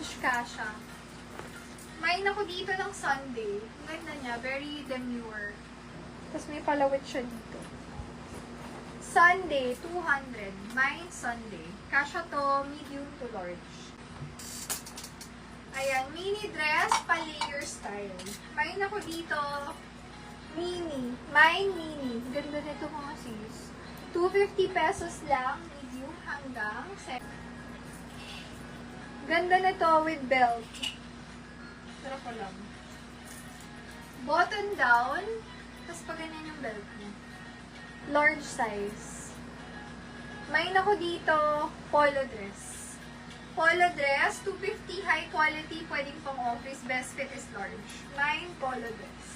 Large kasha. May ako dito ng Sunday. Ang ganda niya. Very demure. Tapos may palawit siya dito. Sunday, 200. Mine Sunday. Kasha to, medium to large. Ayan, mini dress, pa-layer style. Mine ako dito, mini. Mine mini. Ganda nito mga sis. 250 pesos lang, medium hanggang 7. Ganda nito with belt. Sarap ko lang. Button down, tapos pa ganyan yung belt mo. Large size. Mine ako dito, polo dress. Polo dress, 250 high quality, pwedeng pang office. Best fit is large. Mine, polo dress.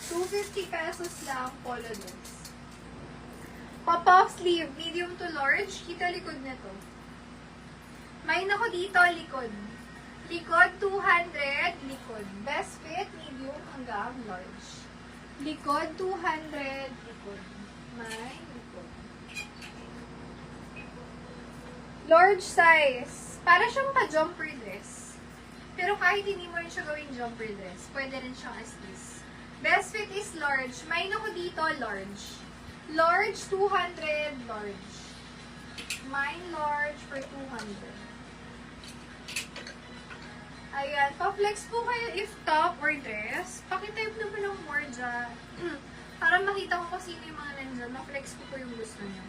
250 pesos lang, polo dress. Pop-off sleeve, medium to large. Kita likod na to. Mine ako dito, likod. Likod, 200, likod. Best fit, medium hanggang large. Likod, 200, likod. Mine, likod. Large size. Para siyang pa-jumper dress. Pero kahit hindi mo rin siya gawing jumper dress, pwede rin siyang as is. Best fit is large. Mine ako dito, large. Large, 200, large. Mine large for 200. Ayan. Pa-flex po kayo if top or dress. Pakitype naman ng more dyan. Para makita ko kung sino yung mga nandyan. Ma-flex po yung gusto nyo.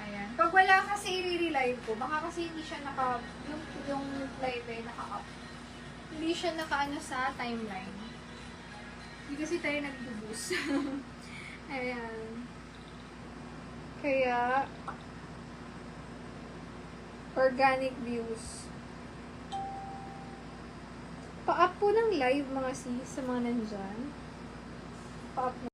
Ayan. Pag wala kasi i-relive ko, baka kasi hindi siya yung live ay naka-up. Hindi siya naka-ano sa timeline. Hindi kasi tayo nag-boost. Ayan. Kaya, organic views. Pa-up po ng live mga sis sa mga nandyan. Pa-up